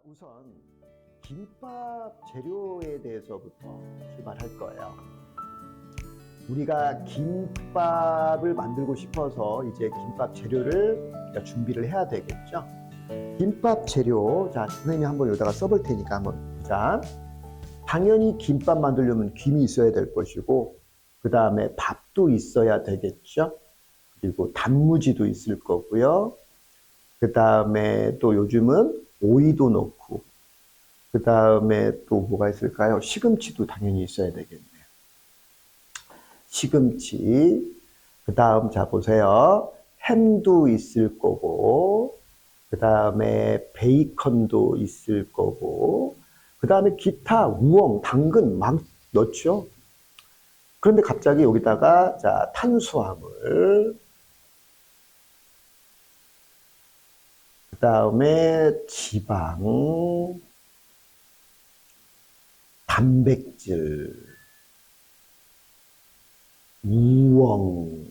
우선 김밥 재료에 대해서부터 출발할 거예요. 우리가 김밥을 만들고 싶어서 이제 김밥 재료를 준비를 해야 되겠죠. 김밥 재료, 자, 선생님이 한번 여기다가 써볼 테니까 한번 보자. 당연히 김밥 만들려면 김이 있어야 될 것이고, 그 다음에 밥도 있어야 되겠죠. 그리고 단무지도 있을 거고요. 그 다음에 또 요즘은 오이도 넣고, 그 다음에 또 뭐가 있을까요? 시금치도 당연히 있어야 되겠네요. 시금치. 그 다음, 자, 보세요. 햄도 있을 거고, 그 다음에 베이컨도 있을 거고, 그 다음에 기타, 우엉, 당근 막 넣죠. 그런데 갑자기 여기다가, 자, 탄수화물, 그 다음에 지방, 단백질, 우엉,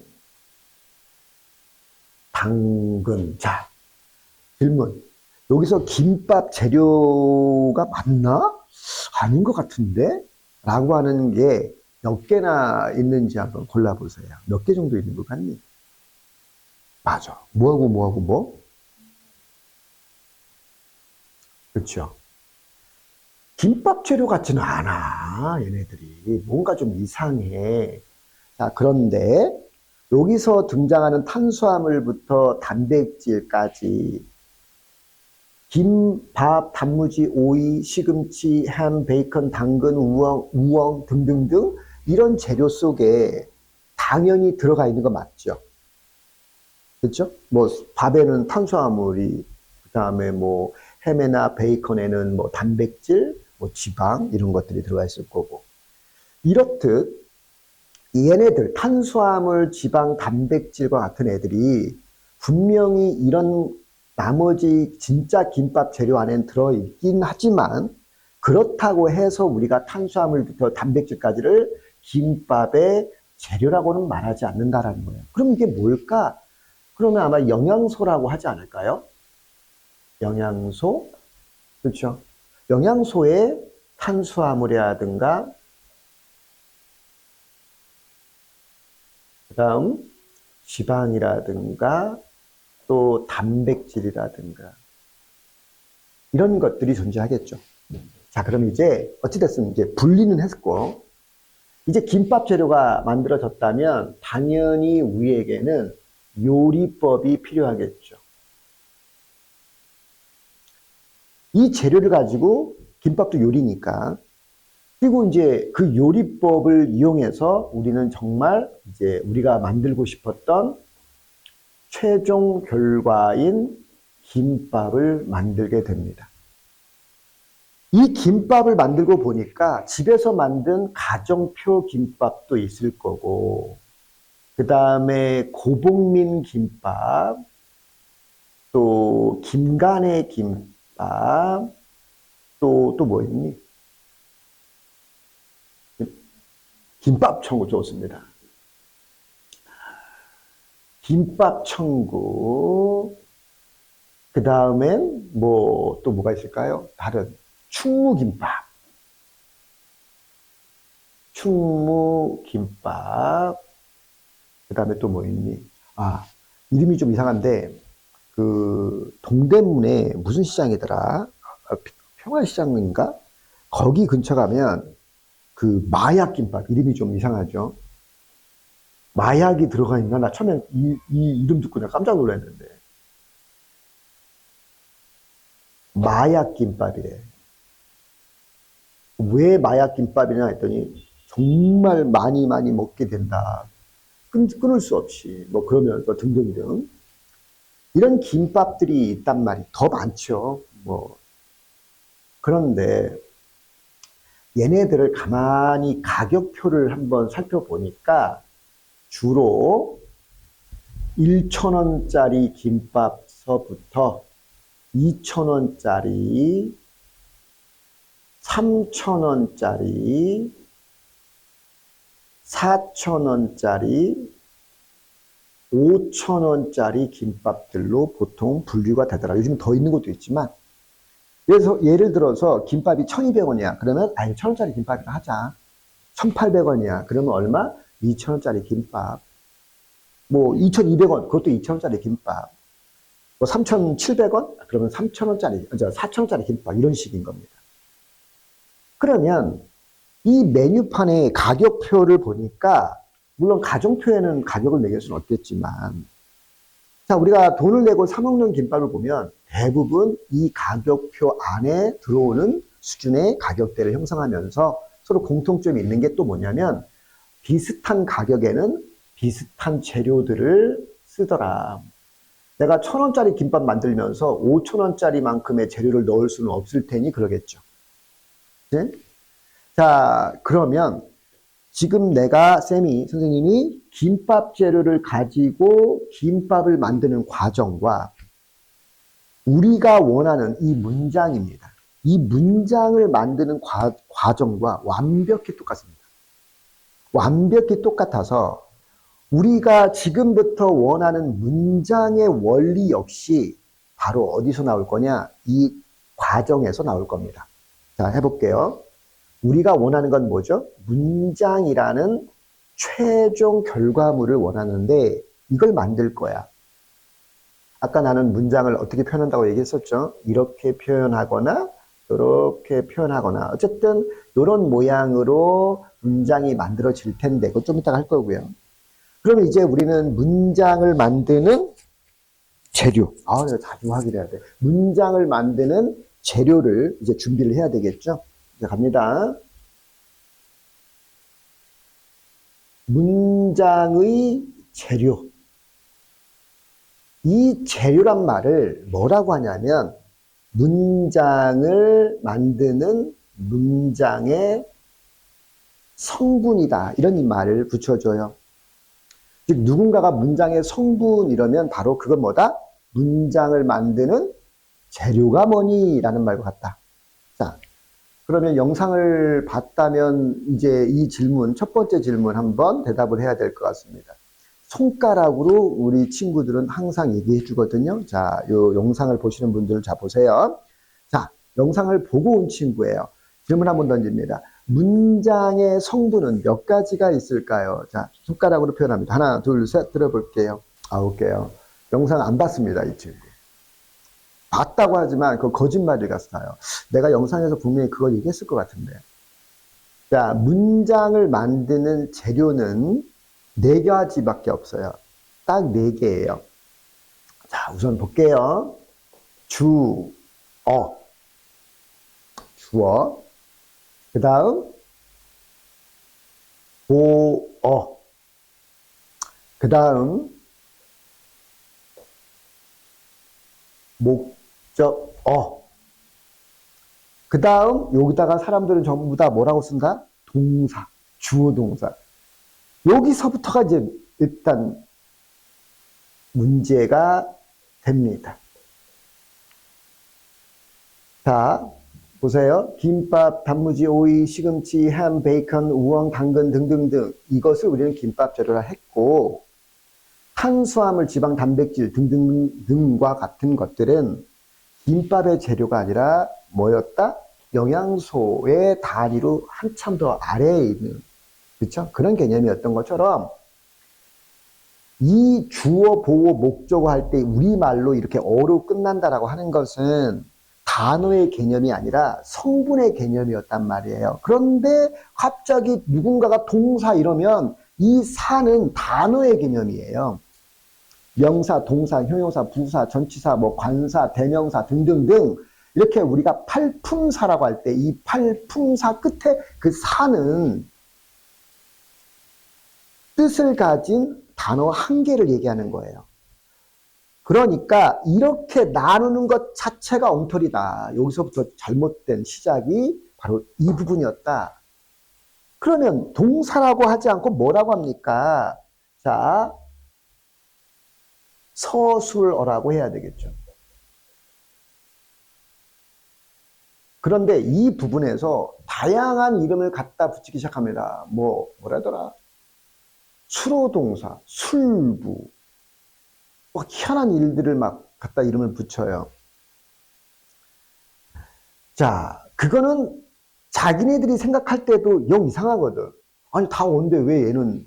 당근. 자, 질문. 여기서 김밥 재료가 맞나? 아닌 것 같은데? 라고 하는 게 몇 개나 있는지 한번 골라보세요. 몇 개 정도 있는 것 같니? 맞아. 뭐하고 뭐하고 뭐? 그렇죠. 김밥 재료 같지는 않아, 얘네들이. 뭔가 좀 이상해. 자, 그런데 여기서 등장하는 탄수화물부터 단백질까지 김, 밥, 단무지, 오이, 시금치, 햄, 베이컨, 당근, 우엉 등등등 이런 재료 속에 당연히 들어가 있는 거 맞죠? 그렇죠? 뭐 밥에는 탄수화물이, 그다음에 뭐 햄이나 베이컨에는 뭐 단백질, 뭐 지방 이런 것들이 들어가 있을 거고. 이렇듯 얘네들 탄수화물, 지방, 단백질과 같은 애들이 분명히 이런 나머지 진짜 김밥 재료 안엔 들어있긴 하지만 그렇다고 해서 우리가 탄수화물부터 단백질까지를 김밥의 재료라고는 말하지 않는다라는 거예요. 그럼 이게 뭘까? 그러면 아마 영양소라고 하지 않을까요? 영양소? 그렇죠. 영양소에 탄수화물이라든가 그 다음 지방이라든가 또 단백질이라든가 이런 것들이 존재하겠죠. 자, 그럼 이제 어찌됐든 이제 분리는 했고 이제 김밥 재료가 만들어졌다면 당연히 우리에게는 요리법이 필요하겠죠. 이 재료를 가지고 김밥도 요리니까 그리고 이제 그 요리법을 이용해서 우리는 정말 이제 우리가 만들고 싶었던 최종 결과인 김밥을 만들게 됩니다. 이 김밥을 만들고 보니까 집에서 만든 가정표 김밥도 있을 거고, 그 다음에 고복민 김밥, 또 김간의 김밥, 또 뭐 있니? 김밥 천국 좋습니다. 김밥 천국. 그 다음엔 뭐 또 뭐가 있을까요? 다른 충무김밥. 충무김밥. 그 다음에 또 뭐 있니? 아, 이름이 좀 이상한데 그 동대문에 무슨 시장이더라? 평안시장인가? 거기 근처 가면 그 마약김밥 이름이 좀 이상하죠. 마약이 들어가 있나? 나 처음엔 이 이름 듣고 내가 깜짝 놀랐는데. 마약김밥이래. 왜 마약김밥이냐 했더니 정말 많이 먹게 된다. 끊을 수 없이. 뭐 그러면서 등등등. 이런 김밥들이 있단 말이 더 많죠. 뭐. 그런데 얘네들을 가만히 가격표를 한번 살펴보니까 주로 1,000원짜리 김밥서부터 2,000원짜리, 3,000원짜리, 4,000원짜리, 5,000원짜리 김밥들로 보통 분류가 되더라. 요즘 더 있는 것도 있지만 그래서 예를 들어서 김밥이 1,200원이야. 그러면 아유 1,000원짜리 김밥이나 하자. 1,800원이야. 그러면 얼마? 2,000원짜리 김밥. 뭐 2,200원. 그것도 2,000원짜리 김밥. 뭐 3,700원? 그러면 3,000원짜리, 4,000원짜리 김밥. 이런 식인 겁니다. 그러면 이 메뉴판의 가격표를 보니까 물론 가정표에는 가격을 매길 수는 없겠지만 자, 우리가 돈을 내고 사 먹는 김밥을 보면 대부분 이 가격표 안에 들어오는 수준의 가격대를 형성하면서 서로 공통점이 있는 게 또 뭐냐면 비슷한 가격에는 비슷한 재료들을 쓰더라. 내가 1,000원짜리 김밥 만들면서 5,000원짜리만큼의 재료를 넣을 수는 없을 테니 그러겠죠. 네? 자, 그러면 지금 선생님이 김밥 재료를 가지고 김밥을 만드는 과정과 우리가 원하는 이 문장입니다. 이 문장을 만드는 과정과 완벽히 똑같습니다. 완벽히 똑같아서 우리가 지금부터 원하는 문장의 원리 역시 바로 어디서 나올 거냐? 이 과정에서 나올 겁니다. 자, 해볼게요. 우리가 원하는 건 뭐죠? 문장이라는 최종 결과물을 원하는데 이걸 만들 거야. 아까 나는 문장을 어떻게 표현한다고 얘기했었죠? 이렇게 표현하거나 이렇게 표현하거나 어쨌든 이런 모양으로 문장이 만들어질 텐데 그거 좀 이따가 할 거고요. 그러면 이제 우리는 문장을 만드는 재료. 내가 자주 확인해야 돼. 문장을 만드는 재료를 이제 준비를 해야 되겠죠? 자, 갑니다. 문장의 재료. 이 재료란 말을 뭐라고 하냐면 문장을 만드는 문장의 성분이다. 이런 말을 붙여줘요. 즉 누군가가 문장의 성분 이러면 바로 그건 뭐다? 문장을 만드는 재료가 뭐니? 라는 말과 같다. 자, 그러면 영상을 봤다면 이제 이 질문, 첫 번째 질문 한번 대답을 해야 될 것 같습니다. 손가락으로 우리 친구들은 항상 얘기해 주거든요. 자, 요 영상을 보시는 분들 자 보세요. 자, 영상을 보고 온 친구예요. 질문 한번 던집니다. 문장의 성분은 몇 가지가 있을까요? 자, 손가락으로 표현합니다. 하나, 둘, 셋 들어볼게요. 볼게요. 영상 안 봤습니다, 이 친구. 봤다고 하지만 그 거짓말일 같아요. 내가 영상에서 분명히 그걸 얘기했을 것 같은데. 자, 문장을 만드는 재료는 4가지밖에 없어요. 딱 4개예요. 자, 우선 볼게요. 주어. 그 다음 보어. 그 다음 목적어. 그 다음 여기다가 사람들은 전부 다 뭐라고 쓴다? 동사. 주어 동사. 여기서부터가 이제 일단 문제가 됩니다. 자, 보세요. 김밥, 단무지, 오이, 시금치, 햄, 베이컨, 우엉, 당근 등등등 이것을 우리는 김밥 재료라 했고 탄수화물, 지방, 단백질 등등과 같은 것들은 김밥의 재료가 아니라 뭐였다? 영양소의 단위로 한참 더 아래에 있는 그렇죠? 그런 개념이었던 것처럼 이 주어, 보어, 목적어 할 때 우리말로 이렇게 어로 끝난다라고 하는 것은 단어의 개념이 아니라 성분의 개념이었단 말이에요. 그런데 갑자기 누군가가 동사 이러면 이 사는 단어의 개념이에요. 명사, 동사, 형용사, 부사, 전치사, 뭐 관사, 대명사 등등등 이렇게 우리가 팔품사라고 할 때 이 팔품사 끝에 그 사는 뜻을 가진 단어 한 개를 얘기하는 거예요. 그러니까 이렇게 나누는 것 자체가 엉터리다. 여기서부터 잘못된 시작이 바로 이 부분이었다. 그러면 동사라고 하지 않고 뭐라고 합니까? 자, 서술어라고 해야 되겠죠. 그런데 이 부분에서 다양한 이름을 갖다 붙이기 시작합니다. 뭐라더라? 수로동사, 술부, 희한한 일들을 막 갖다 이름을 붙여요. 자, 그거는 자기네들이 생각할 때도 영 이상하거든. 아니, 다 온데 왜 얘는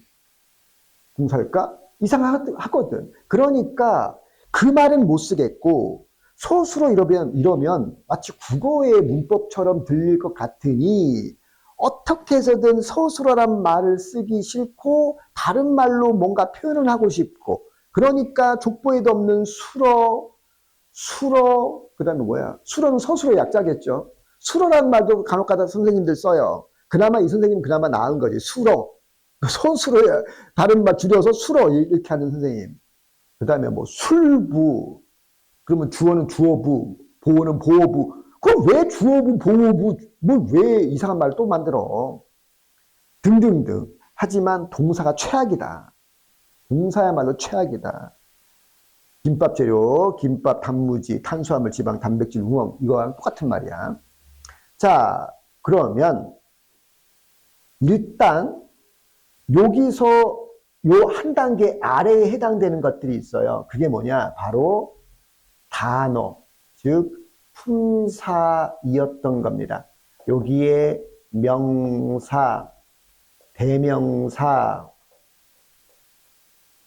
공사일까? 이상하거든. 그러니까 그 말은 못 쓰겠고, 소수로 이러면 마치 국어의 문법처럼 들릴 것 같으니, 어떻게 해서든 소수로란 말을 쓰기 싫고, 다른 말로 뭔가 표현을 하고 싶고, 그러니까 족보에도 없는 수로, 그 다음에 뭐야? 수로는 서술의 약자겠죠. 수로라는 말도 간혹가다 선생님들 써요. 그나마 이 선생님은 그나마 나은 거지. 수로. 소수로, 다른 말 줄여서 수로 이렇게 하는 선생님. 그 다음에 뭐 술부. 그러면 주어는 주어부, 보어는 보어부. 그럼 왜 주어부, 보어부, 뭐 왜 이상한 말을 또 만들어? 등등등. 하지만 동사가 최악이다. 동사야말로 최악이다. 김밥 재료, 김밥, 단무지, 탄수화물, 지방, 단백질, 우엉 이거랑 똑같은 말이야. 자, 그러면 일단 여기서 요 한 단계 아래에 해당되는 것들이 있어요. 그게 뭐냐? 바로 단어, 즉 품사이었던 겁니다. 여기에 명사, 대명사,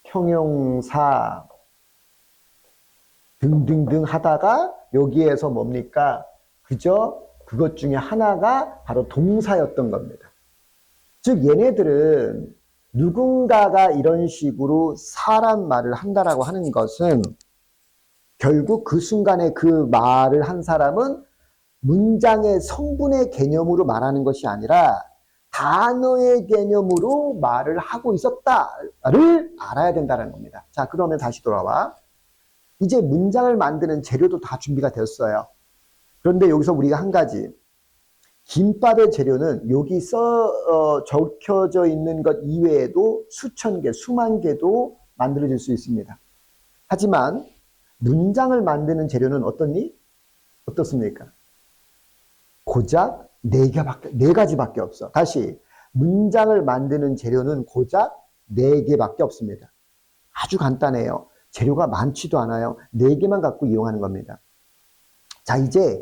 형용사 등등등 하다가 여기에서 뭡니까? 그저 그것 중에 하나가 바로 동사였던 겁니다. 즉 얘네들은 누군가가 이런 식으로 사람 말을 한다라고 하는 것은 결국 그 순간에 그 말을 한 사람은 문장의 성분의 개념으로 말하는 것이 아니라 단어의 개념으로 말을 하고 있었다를 알아야 된다는 겁니다. 자, 그러면 다시 돌아와. 이제 문장을 만드는 재료도 다 준비가 됐어요. 그런데 여기서 우리가 한 가지, 김밥의 재료는 여기 적혀져 있는 것 이외에도 수천 개, 수만 개도 만들어질 수 있습니다. 하지만 문장을 만드는 재료는 어떻습니까? 고작 네 가지밖에 없어. 다시, 문장을 만드는 재료는 고작 네 개밖에 없습니다. 아주 간단해요. 재료가 많지도 않아요. 네 개만 갖고 이용하는 겁니다. 자, 이제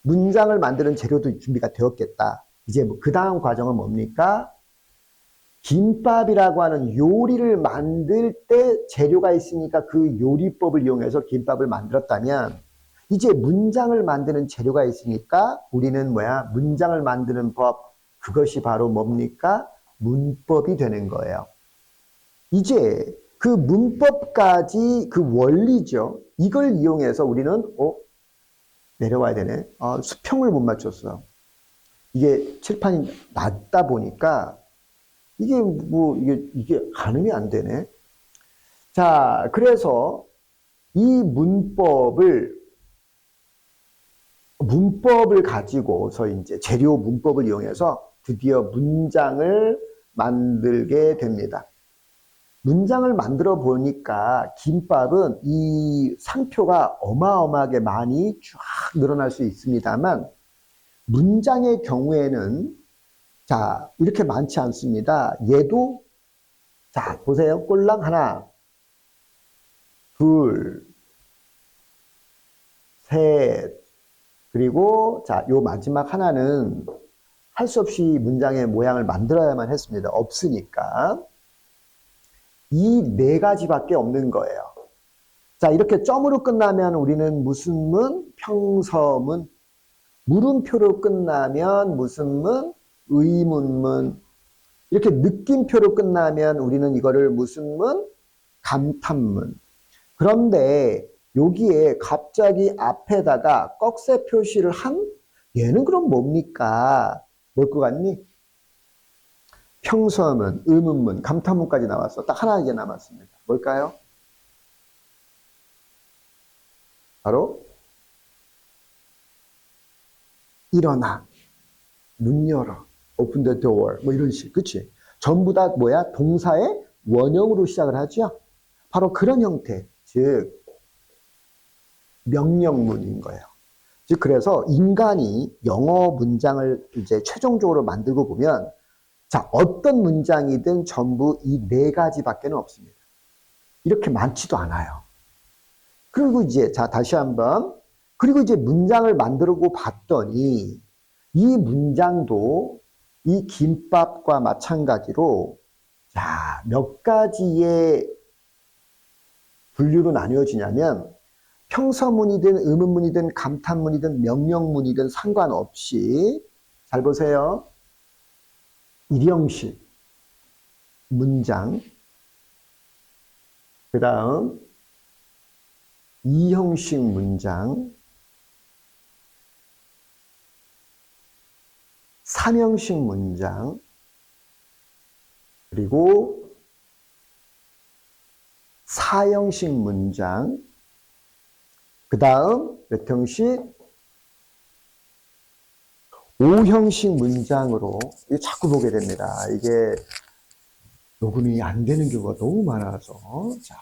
문장을 만드는 재료도 준비가 되었겠다. 이제 그 다음 과정은 뭡니까? 김밥이라고 하는 요리를 만들 때 재료가 있으니까 그 요리법을 이용해서 김밥을 만들었다면 이제 문장을 만드는 재료가 있으니까 우리는 문장을 만드는 법, 그것이 바로 뭡니까? 문법이 되는 거예요. 이제 그 문법까지 그 원리죠. 이걸 이용해서 우리는 내려와야 되네. 수평을 못 맞췄어. 이게 칠판이 낮다 보니까 이게 가늠이 안 되네. 자, 그래서 이 문법을 가지고서 이제 재료 문법을 이용해서 드디어 문장을 만들게 됩니다. 문장을 만들어 보니까 김밥은 이 상표가 어마어마하게 많이 쫙 늘어날 수 있습니다만 문장의 경우에는 자, 이렇게 많지 않습니다. 얘도 자, 보세요. 꼴랑 하나, 둘, 셋, 그리고 자, 요 마지막 하나는 할 수 없이 문장의 모양을 만들어야만 했습니다. 없으니까. 이 네 가지밖에 없는 거예요. 자, 이렇게 점으로 끝나면 우리는 무슨 문? 평서문. 물음표로 끝나면 무슨 문? 의문문. 이렇게 느낌표로 끝나면 우리는 이거를 무슨 문? 감탄문. 그런데 여기에 갑자기 앞에다가 꺽쇠 표시를 한 얘는 그럼 뭡니까? 뭘 것 같니? 평서문, 의문문, 감탄문까지 나왔어. 딱 하나 이제 남았습니다. 뭘까요? 바로 일어나, 문 열어, open the door, 뭐 이런 식, 그치? 전부 다 동사의 원형으로 시작을 하죠. 바로 그런 형태, 즉 명령문인 거예요. 즉 그래서 인간이 영어 문장을 이제 최종적으로 만들고 보면 자, 어떤 문장이든 전부 이 네 가지밖에는 없습니다. 이렇게 많지도 않아요. 그리고 이제 자, 다시 한번 그리고 이제 문장을 만들고 봤더니 이 문장도 이 김밥과 마찬가지로 자, 몇 가지의 분류로 나뉘어지냐면 평서문이든 의문문이든 감탄문이든 명령문이든 상관없이 잘 보세요. 일형식 문장, 그 다음 이형식 문장, 삼형식 문장, 그리고 사형식 문장, 그 다음 몇 형식? 오형식 문장으로 자꾸 보게 됩니다. 이게 녹음이 안 되는 경우가 너무 많아서. 자,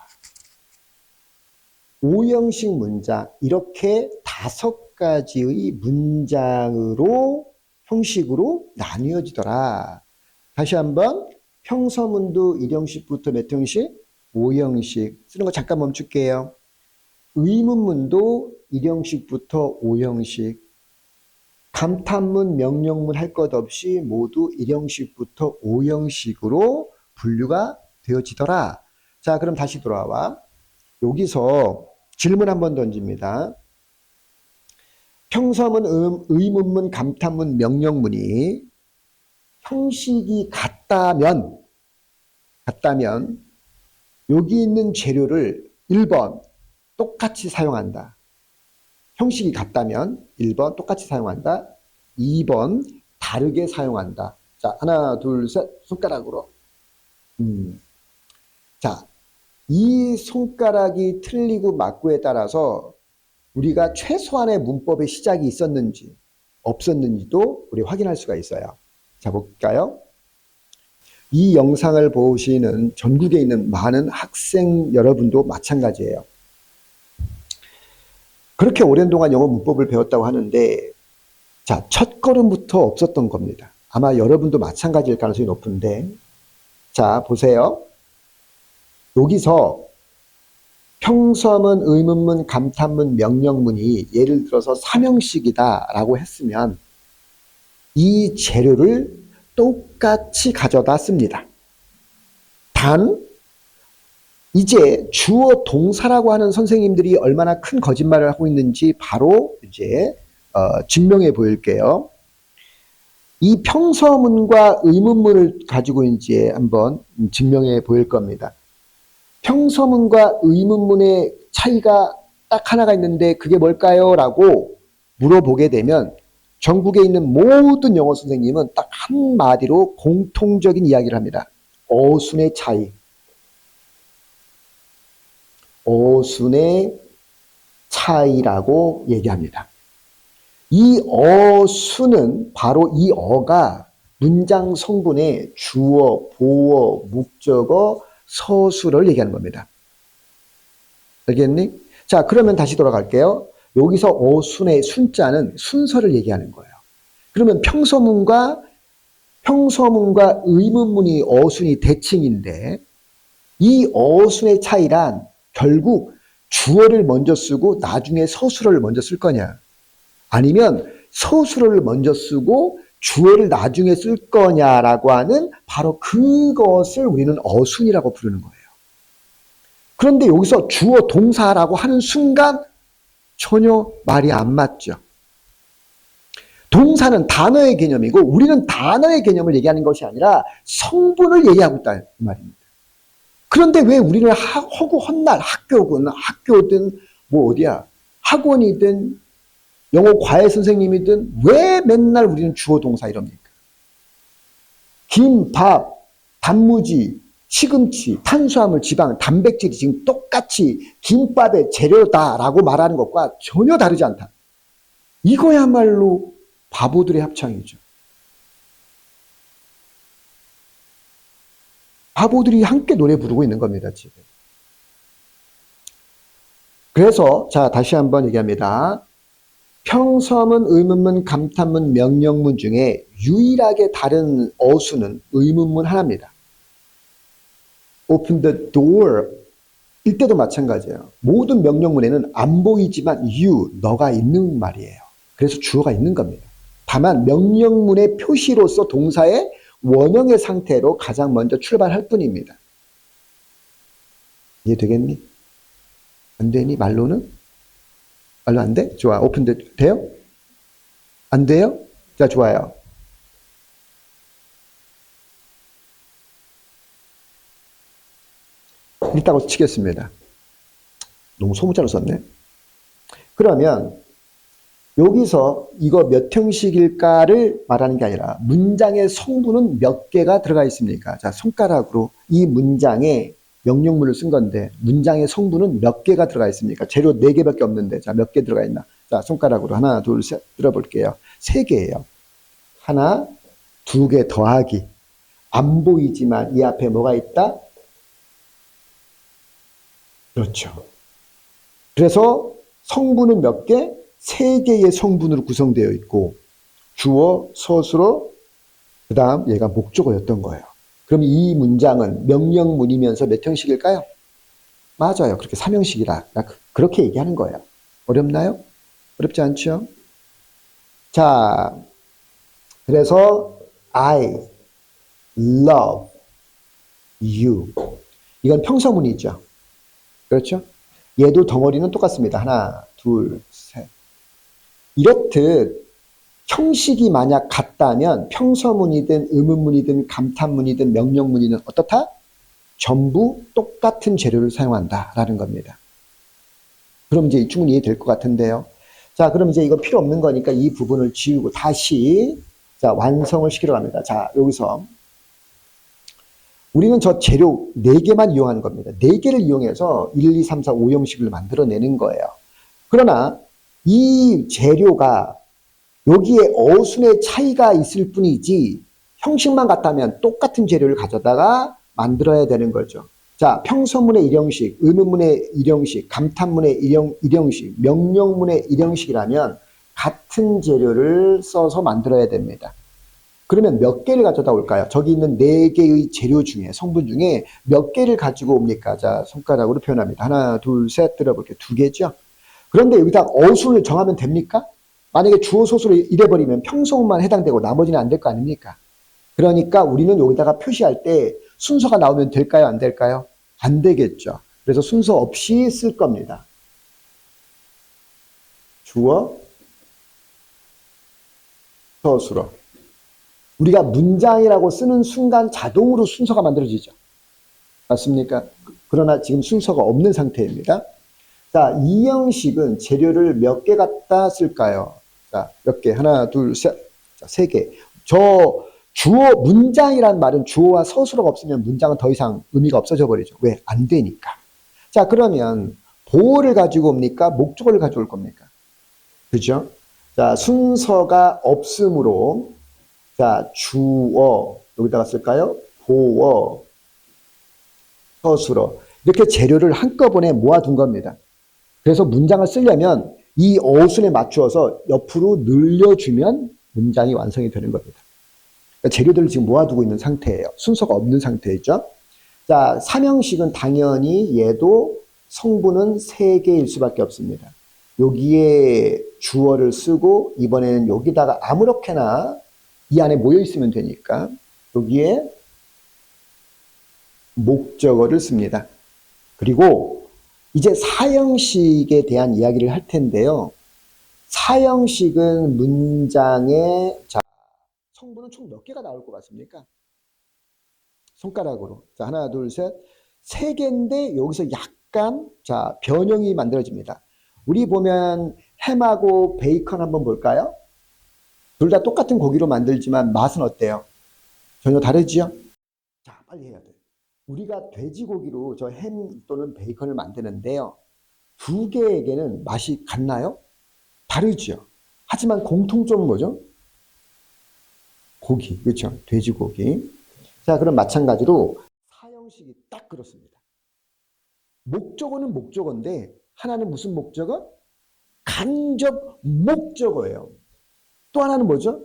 오형식 문장, 이렇게 5가지의 문장으로 형식으로 나뉘어지더라. 다시 한번 평서문도 1형식부터 몇 형식? 5형식. 쓰는 거 잠깐 멈출게요. 의문문도 1형식부터 5형식. 감탄문, 명령문 할 것 없이 모두 1형식부터 5형식으로 분류가 되어지더라. 자, 그럼 다시 돌아와. 여기서 질문 한번 던집니다. 평서문, 의문문, 감탄문, 명령문이 형식이 같다면 여기 있는 재료를 1번 똑같이 사용한다. 형식이 같다면 1번 똑같이 사용한다. 2번 다르게 사용한다. 자, 하나, 둘, 셋, 손가락으로. 자, 이 손가락이 틀리고 맞고에 따라서 우리가 최소한의 문법의 시작이 있었는지 없었는지도 우리 확인할 수가 있어요. 자, 볼까요? 이 영상을 보시는 전국에 있는 많은 학생 여러분도 마찬가지예요. 그렇게 오랜 동안 영어 문법을 배웠다고 하는데, 자, 첫 걸음부터 없었던 겁니다. 아마 여러분도 마찬가지일 가능성이 높은데, 자, 보세요. 여기서 평서문, 의문문, 감탄문, 명령문이 예를 들어서 3형식이다라고 했으면 이 재료를 똑같이 가져다 씁니다. 단 이제 주어 동사라고 하는 선생님들이 얼마나 큰 거짓말을 하고 있는지 바로 이제 증명해 보일게요. 이 평서문과 의문문을 가지고 이제 한번 증명해 보일 겁니다. 평서문과 의문문의 차이가 딱 하나가 있는데 그게 뭘까요? 라고 물어보게 되면 전국에 있는 모든 영어 선생님은 딱 한마디로 공통적인 이야기를 합니다. 어순의 차이. 어순의 차이라고 얘기합니다. 이 어순은 바로 이 어가 문장 성분의 주어, 보어, 목적어, 서술을 얘기하는 겁니다. 알겠니? 자, 그러면 다시 돌아갈게요. 여기서 어순의 순자는 순서를 얘기하는 거예요. 그러면 평서문과 의문문이 어순이 대칭인데 이 어순의 차이란 결국 주어를 먼저 쓰고 나중에 서술어를 먼저 쓸 거냐, 아니면 서술어를 먼저 쓰고 주어를 나중에 쓸 거냐라고 하는 바로 그것을 우리는 어순이라고 부르는 거예요. 그런데 여기서 주어 동사라고 하는 순간 전혀 말이 안 맞죠. 동사는 단어의 개념이고 우리는 단어의 개념을 얘기하는 것이 아니라 성분을 얘기하고 있다는 말입니다. 그런데 왜 우리는 허구 헛날 학교든 뭐 어디야 학원이든 영어 과외 선생님이든 왜 맨날 우리는 주어 동사 이럽니까? 김, 밥, 단무지, 시금치, 탄수화물, 지방, 단백질이 지금 똑같이 김밥의 재료다라고 말하는 것과 전혀 다르지 않다. 이거야말로 바보들의 합창이죠. 바보들이 함께 노래 부르고 있는 겁니다, 지금. 그래서 자, 다시 한번 얘기합니다. 평서문, 의문문, 감탄문, 명령문 중에 유일하게 다른 어수는 의문문 하나입니다. Open the door 이때도 마찬가지예요. 모든 명령문에는 안 보이지만 you, 너가 있는 말이에요. 그래서 주어가 있는 겁니다. 다만 명령문의 표시로서 동사의 원형의 상태로 가장 먼저 출발할 뿐입니다. 이해되겠니? 안 되니? 말로는? 말로 안 돼? 좋아. 돼요? 안 돼요? 자, 좋아요. 읽다고 치겠습니다. 너무 소문자로 썼네. 그러면 여기서 이거 몇 형식일까를 말하는 게 아니라 문장의 성분은 몇 개가 들어가 있습니까? 자, 손가락으로 이 문장에 명령문을 쓴 건데 문장의 성분은 몇 개가 들어가 있습니까? 재료 4개밖에 없는데 자, 몇 개 들어가 있나? 자, 손가락으로 하나, 둘, 셋 들어볼게요. 3개예요. 하나, 2개 더하기. 안 보이지만 이 앞에 뭐가 있다? 그렇죠. 그래서 성분은 몇 개? 3개의 성분으로 구성되어 있고 주어, 서술어, 그 다음 얘가 목적어였던 거예요. 그럼 이 문장은 명령문이면서 몇 형식일까요? 맞아요. 그렇게 3형식이라 그렇게 얘기하는 거예요. 어렵나요? 어렵지 않죠? 자, 그래서 I love you. 이건 평서문이죠. 그렇죠? 얘도 덩어리는 똑같습니다. 하나, 둘, 셋. 이렇듯 형식이 만약 같다면 평서문이든 의문문이든 감탄문이든 명령문이든 어떻다? 전부 똑같은 재료를 사용한다라는 겁니다. 그럼 이제 충분히 이해될 것 같은데요. 자, 그럼 이제 이거 필요 없는 거니까 이 부분을 지우고 다시 자, 완성을 시키러 갑니다. 자, 여기서 우리는 저 재료 4개만 이용하는 겁니다. 4개를 이용해서 1, 2, 3, 4, 5 형식을 만들어내는 거예요. 그러나 이 재료가 여기에 어순의 차이가 있을 뿐이지 형식만 같다면 똑같은 재료를 가져다가 만들어야 되는 거죠. 자, 평서문의 1형식, 의문문의 1형식, 감탄문의 1형식, 명령문의 1형식이라면 같은 재료를 써서 만들어야 됩니다. 그러면 몇 개를 가져다 올까요? 저기 있는 4개의 재료 중에, 성분 중에 몇 개를 가지고 옵니까? 자, 손가락으로 표현합니다. 하나, 둘, 셋 들어볼게요. 2개죠? 그런데 여기다 어순을 정하면 됩니까? 만약에 주어 소수로 이래버리면 평소문만 해당되고 나머지는 안 될 거 아닙니까? 그러니까 우리는 여기다가 표시할 때 순서가 나오면 될까요? 안 될까요? 안 되겠죠. 그래서 순서 없이 쓸 겁니다. 주어, 서술어. 우리가 문장이라고 쓰는 순간 자동으로 순서가 만들어지죠. 맞습니까? 그러나 지금 순서가 없는 상태입니다. 자, 이 형식은 재료를 몇 개 갖다 쓸까요? 자, 몇 개? 하나, 둘, 셋. 자, 3개. 저 주어, 문장이란 말은 주어와 서술어가 없으면 문장은 더 이상 의미가 없어져 버리죠. 왜? 안 되니까. 자, 그러면 보어를 가지고 옵니까? 목적어를 가져올 겁니까? 그죠? 자, 순서가 없으므로 자, 주어 여기다가 쓸까요? 보어, 서술어 이렇게 재료를 한꺼번에 모아둔 겁니다. 그래서 문장을 쓰려면 이 어순에 맞추어서 옆으로 늘려주면 문장이 완성이 되는 겁니다. 그러니까 재료들을 지금 모아두고 있는 상태예요. 순서가 없는 상태죠. 자, 3형식은 당연히 얘도 성분은 3개일 수밖에 없습니다. 여기에 주어를 쓰고 이번에는 여기다가 아무렇게나 이 안에 모여 있으면 되니까 여기에 목적어를 씁니다. 그리고 이제 4형식에 대한 이야기를 할 텐데요. 4형식은 문장의 자, 성분은 총 몇 개가 나올 것 같습니까? 손가락으로. 자, 하나, 둘, 셋. 3개인데 여기서 약간 자, 변형이 만들어집니다. 우리 보면 햄하고 베이컨 한번 볼까요? 둘 다 똑같은 고기로 만들지만 맛은 어때요? 전혀 다르지요? 자, 빨리 해야 돼요. 우리가 돼지고기로 저 햄 또는 베이컨을 만드는데요. 2개에게는 맛이 같나요? 다르죠. 하지만 공통점은 뭐죠? 고기, 그렇죠? 돼지고기. 자, 그럼 마찬가지로 4형식이 딱 그렇습니다. 목적어는 목적어인데 하나는 무슨 목적어? 간접 목적어예요. 또 하나는 뭐죠?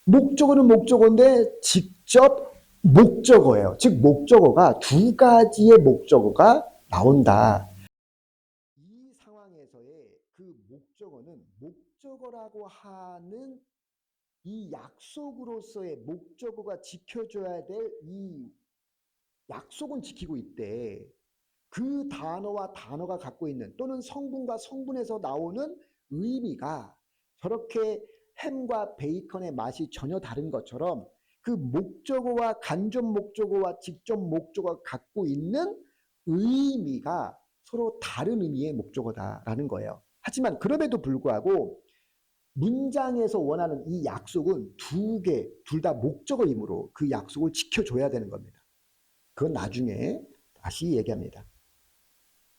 목적어는 목적어인데 직접 목적어예요. 즉 목적어가 2가지의 목적어가 나온다. 이 상황에서의 그 목적어는 목적어라고 하는 이 약속으로서의 목적어가 지켜줘야 될 이 약속은 지키고 있대. 그 단어와 단어가 갖고 있는 또는 성분과 성분에서 나오는 의미가 저렇게 햄과 베이컨의 맛이 전혀 다른 것처럼 그 목적어와 간접 목적어와 직접 목적어가 갖고 있는 의미가 서로 다른 의미의 목적어다라는 거예요. 하지만 그럼에도 불구하고 문장에서 원하는 이 약속은 두 개, 둘 다 목적어이므로 그 약속을 지켜줘야 되는 겁니다. 그건 나중에 다시 얘기합니다.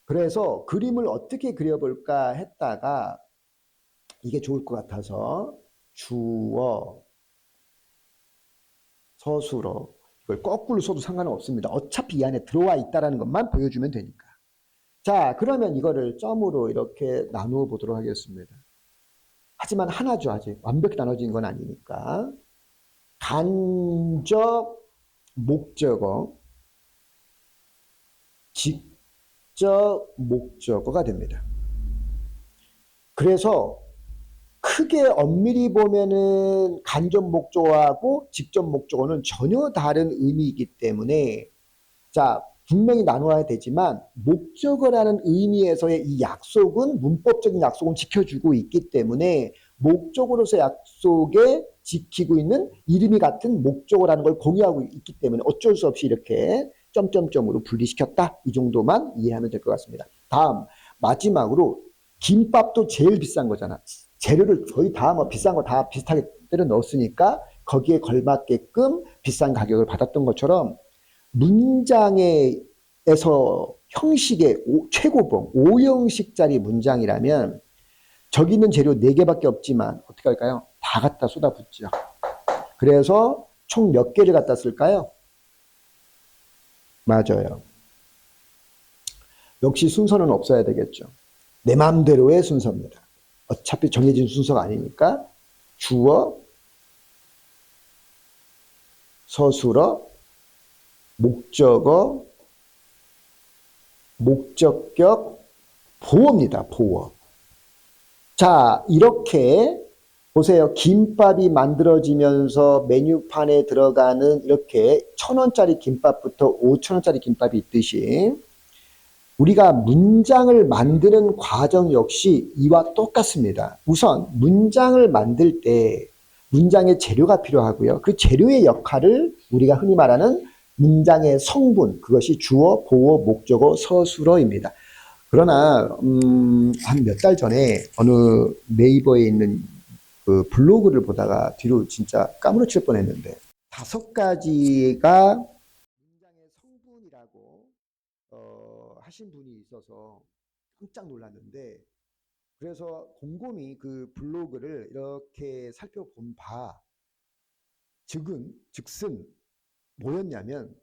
그래서 그림을 어떻게 그려볼까 했다가 이게 좋을 것 같아서 주어, 서술어 이걸 거꾸로 써도 상관은 없습니다. 어차피 이 안에 들어와 있다는 것만 보여주면 되니까. 자, 그러면 이거를 점으로 이렇게 나누어 보도록 하겠습니다. 하지만 하나죠. 아직 완벽히 나눠진 건 아니니까. 간접 목적어, 직접 목적어가 됩니다. 그래서 크게 엄밀히 보면은 간접 목적어하고 직접 목적어는 전혀 다른 의미이기 때문에 자, 분명히 나눠야 되지만 목적어라는 의미에서의 이 약속은 문법적인 약속은 지켜주고 있기 때문에 목적어로서 약속에 지키고 있는 이름이 같은 목적어라는 걸 공유하고 있기 때문에 어쩔 수 없이 이렇게 점점점으로 분리시켰다. 이 정도만 이해하면 될 것 같습니다. 다음 마지막으로 김밥도 제일 비싼 거잖아. 재료를 거의 다 뭐 비싼 거 다 비슷하게 때려 넣었으니까 거기에 걸맞게끔 비싼 가격을 받았던 것처럼 문장에서 형식의 최고봉 5형식짜리 문장이라면 저기 있는 재료 4개밖에 없지만 어떻게 할까요? 다 갖다 쏟아붓죠. 그래서 총 몇 개를 갖다 쓸까요? 맞아요. 역시 순서는 없어야 되겠죠. 내 마음대로의 순서입니다. 어차피 정해진 순서가 아니니까 주어, 서술어, 목적어, 목적격, 보어입니다. 보어. 자, 이렇게 보세요. 김밥이 만들어지면서 메뉴판에 들어가는 이렇게 1,000원짜리 김밥부터 5,000원짜리 김밥이 있듯이 우리가 문장을 만드는 과정 역시 이와 똑같습니다. 우선 문장을 만들 때 문장의 재료가 필요하고요. 그 재료의 역할을 우리가 흔히 말하는 문장의 성분, 그것이 주어, 보어, 목적어, 서술어입니다. 그러나 한 몇 달 전에 어느 네이버에 있는 그 블로그를 보다가 뒤로 진짜 까무러칠 뻔했는데 5가지가 문장의 성분이라고 하신 분이 있어서 깜짝 놀랐는데 그래서 곰곰이 그 블로그를 이렇게 살펴본 바 즉슨 뭐였냐면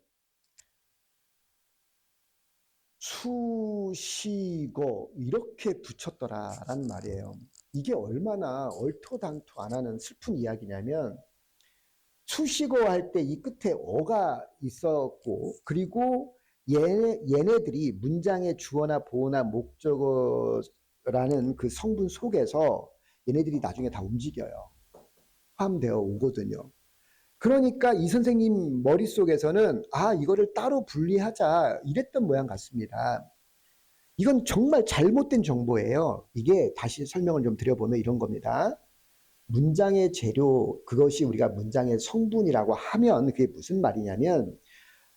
수식어 이렇게 붙였더라라는 말이에요. 이게 얼마나 얼토당토 안 하는 슬픈 이야기냐면 수식어 할 때 이 끝에 어가 있었고 그리고 얘네들이 문장의 주어나 보어나 목적어라는 그 성분 속에서 얘네들이 나중에 다 움직여요. 포함되어 오거든요. 그러니까 이 선생님 머릿속에서는 이거를 따로 분리하자 이랬던 모양 같습니다. 이건 정말 잘못된 정보예요. 이게 다시 설명을 좀 드려보면 이런 겁니다. 문장의 재료, 그것이 우리가 문장의 성분이라고 하면 그게 무슨 말이냐면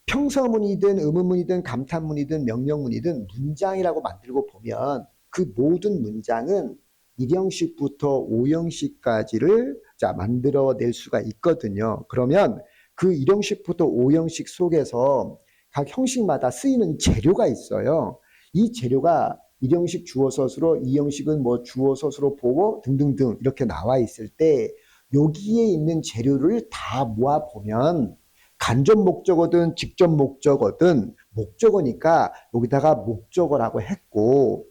평서문이든 의문문이든 감탄문이든 명령문이든 문장이라고 만들고 보면 그 모든 문장은 1형식부터 5형식까지를 만들어낼 수가 있거든요. 그러면 그 1형식부터 5형식 속에서 각 형식마다 쓰이는 재료가 있어요. 이 재료가 1형식 주어 서술어, 2형식은 뭐 주어 서술어 보어 등등등 이렇게 나와 있을 때 여기에 있는 재료를 다 모아 보면 간접 목적어든 직접 목적어든 목적어니까 여기다가 목적어라고 했고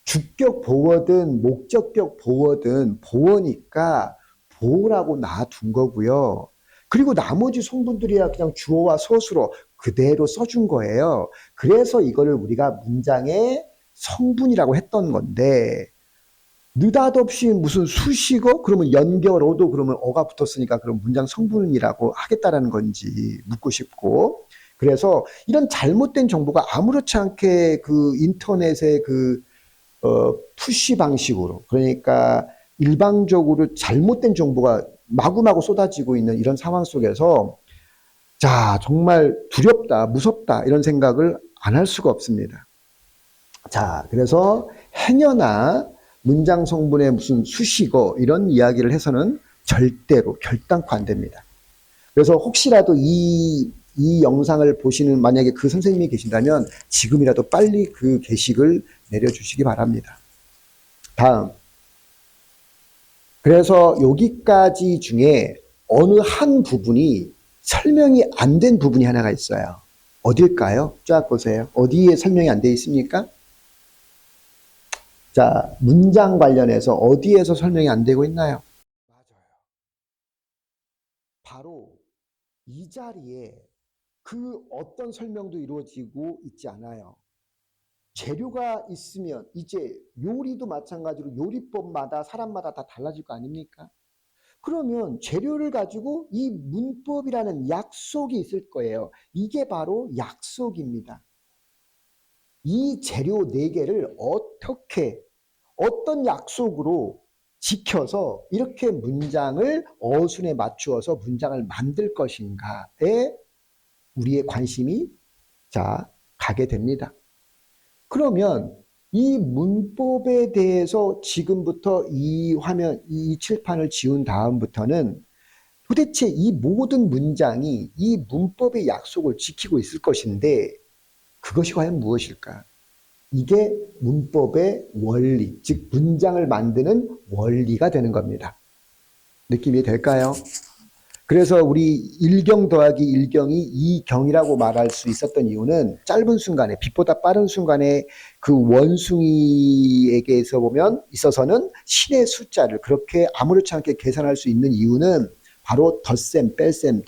주격 보어든 목적격 보어든 보어니까 보어라고 놔둔 거고요. 그리고 나머지 성분들이야 그냥 주어와 서술어 그대로 써준 거예요. 그래서 이거를 우리가 문장의 성분이라고 했던 건데, 느닷없이 무슨 수식어? 그러면 연결어도 그러면 어가 붙었으니까 그럼 문장 성분이라고 하겠다라는 건지 묻고 싶고. 그래서 이런 잘못된 정보가 아무렇지 않게 그 인터넷의 푸시 방식으로, 그러니까 일방적으로 잘못된 정보가 마구마구 쏟아지고 있는 이런 상황 속에서 자, 정말 두렵다, 무섭다 이런 생각을 안 할 수가 없습니다. 자, 그래서 행여나 문장 성분의 무슨 수식어 이런 이야기를 해서는 절대로 결단코 안 됩니다. 그래서 혹시라도 이 영상을 보시는 만약에 그 선생님이 계신다면 지금이라도 빨리 그 게시글 내려주시기 바랍니다. 다음. 그래서 여기까지 중에 어느 한 부분이 설명이 안 된 부분이 하나가 있어요. 어딜까요? 쫙 보세요. 어디에 설명이 안 돼 있습니까? 자, 문장 관련해서 어디에서 설명이 안 되고 있나요? 맞아요. 바로 이 자리에 그 어떤 설명도 이루어지고 있지 않아요. 재료가 있으면 이제 요리도 마찬가지로 요리법마다 사람마다 다 달라질 거 아닙니까? 그러면 재료를 가지고 이 문법이라는 약속이 있을 거예요. 이게 바로 약속입니다. 이 재료 4개를 어떻게 어떤 약속으로 지켜서 이렇게 문장을 어순에 맞추어서 문장을 만들 것인가에 우리의 관심이 가게 됩니다. 그러면 이 문법에 대해서 지금부터 이 화면, 이 칠판을 지운 다음부터는 도대체 이 모든 문장이 이 문법의 약속을 지키고 있을 것인데 그것이 과연 무엇일까? 이게 문법의 원리, 즉 문장을 만드는 원리가 되는 겁니다. 느낌이 될까요? 그래서 우리 일경 더하기 일경이 이경이라고 말할 수 있었던 이유는 짧은 순간에, 빛보다 빠른 순간에 그 원숭이에게서 보면 있어서는 신의 숫자를 그렇게 아무렇지 않게 계산할 수 있는 이유는 바로 덧셈, 뺄셈,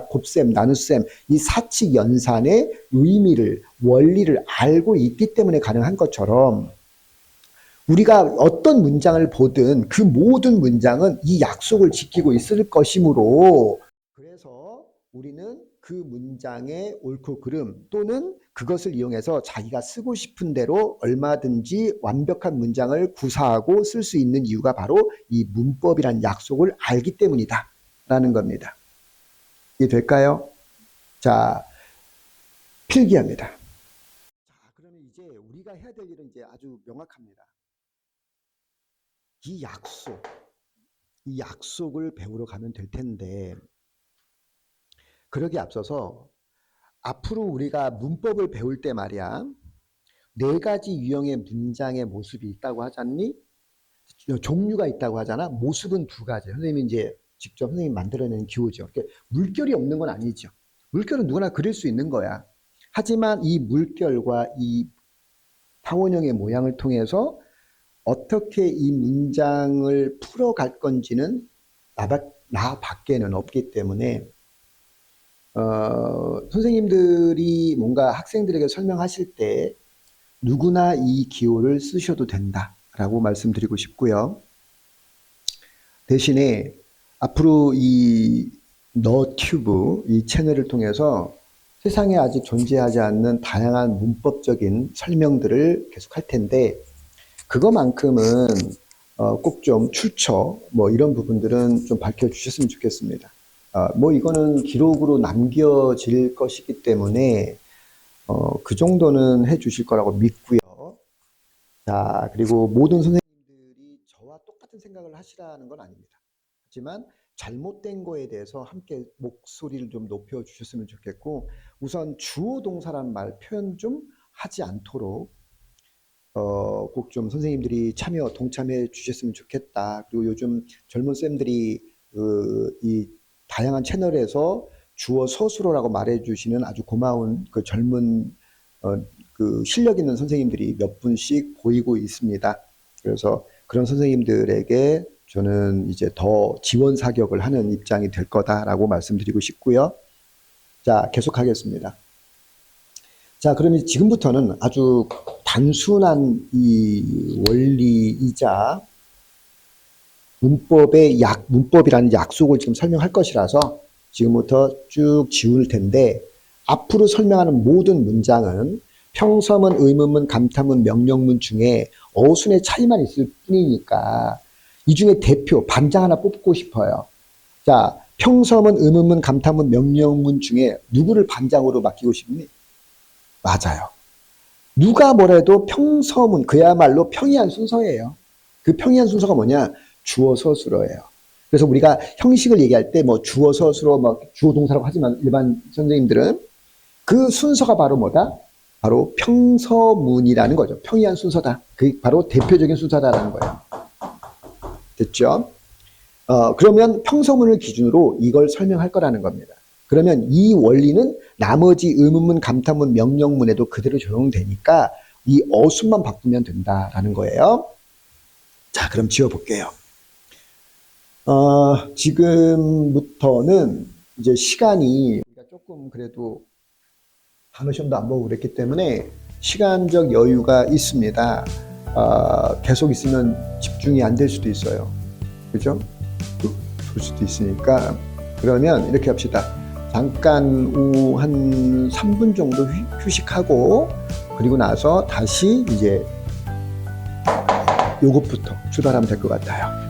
곱셈, 나눗셈 이 사칙 연산의 의미를, 원리를 알고 있기 때문에 가능한 것처럼 우리가 어떤 문장을 보든 그 모든 문장은 이 약속을 지키고 있을 것이므로 그래서 우리는 그 문장의 옳고 그름 또는 그것을 이용해서 자기가 쓰고 싶은 대로 얼마든지 완벽한 문장을 구사하고 쓸 수 있는 이유가 바로 이 문법이란 약속을 알기 때문이다 라는 겁니다. 이해 될까요? 자, 필기합니다. 자, 그러면 이제 우리가 해야 될 일은 이제 아주 명확합니다. 이 약속을 배우러 가면 될 텐데 그러기 앞서서 앞으로 우리가 문법을 배울 때 말이야 4가지 유형의 문장의 모습이 있다고 하잖니? 종류가 있다고 하잖아. 모습은 2가지. 선생님이 이제 직접 선생님이 만들어낸 기호죠. 물결이 없는 건 아니죠. 물결은 누구나 그릴 수 있는 거야. 하지만 이 물결과 이 타원형의 모양을 통해서 어떻게 이 문장을 풀어갈 건지는 나 밖에는 없기 때문에 선생님들이 뭔가 학생들에게 설명하실 때 누구나 이 기호를 쓰셔도 된다라고 말씀드리고 싶고요. 대신에 앞으로 이 너튜브 이 채널을 통해서 세상에 아직 존재하지 않는 다양한 문법적인 설명들을 계속 할 텐데 그거만큼은 꼭 좀 출처 뭐 이런 부분들은 좀 밝혀주셨으면 좋겠습니다. 뭐 이거는 기록으로 남겨질 것이기 때문에 그 정도는 해주실 거라고 믿고요. 자, 그리고 모든 선생님들이 저와 똑같은 생각을 하시라는 건 아닙니다. 하지만 잘못된 거에 대해서 함께 목소리를 좀 높여주셨으면 좋겠고 우선 주어 동사란 말 표현 좀 하지 않도록 꼭 좀 선생님들이 동참해 주셨으면 좋겠다. 그리고 요즘 젊은 쌤들이 이 다양한 채널에서 주어 서술어라고 말해 주시는 아주 고마운 그 젊은 그 실력 있는 선생님들이 몇 분씩 보이고 있습니다. 그래서 그런 선생님들에게 저는 이제 더 지원 사격을 하는 입장이 될 거다라고 말씀드리고 싶고요. 자, 계속하겠습니다. 자, 그러면 지금부터는 아주 단순한 이 원리이자 문법이라는 약속을 지금 설명할 것이라서 지금부터 쭉 지울 텐데, 앞으로 설명하는 모든 문장은 평서문, 의문문, 감탄문, 명령문 중에 어순의 차이만 있을 뿐이니까 이 중에 대표, 반장 하나 뽑고 싶어요. 자, 평서문, 의문문, 감탄문, 명령문 중에 누구를 반장으로 맡기고 싶니? 맞아요. 누가 뭐래도 평서문, 그야말로 평이한 순서예요. 그 평이한 순서가 뭐냐? 주어, 서술어예요. 그래서 우리가 형식을 얘기할 때 뭐 주어, 서술어, 뭐 주어, 동사라고 하지만 일반 선생님들은 그 순서가 바로 뭐다? 바로 평서문이라는 거죠. 평이한 순서다. 그게 바로 대표적인 순서다라는 거예요. 됐죠? 그러면 평서문을 기준으로 이걸 설명할 거라는 겁니다. 그러면 이 원리는 나머지 의문문, 감탄문, 명령문에도 그대로 적용되니까 이 어순만 바꾸면 된다라는 거예요. 자, 그럼 지워볼게요. 지금부터는 이제 시간이 조금 그래도 단어 시험도 안 보고 그랬기 때문에 시간적 여유가 있습니다. 계속 있으면 집중이 안 될 수도 있어요. 그죠? 그럴 수도 있으니까 그러면 이렇게 합시다. 잠깐 한 3분 정도 휴식하고 그리고 나서 다시 이제 요것부터 출발하면 될 것 같아요.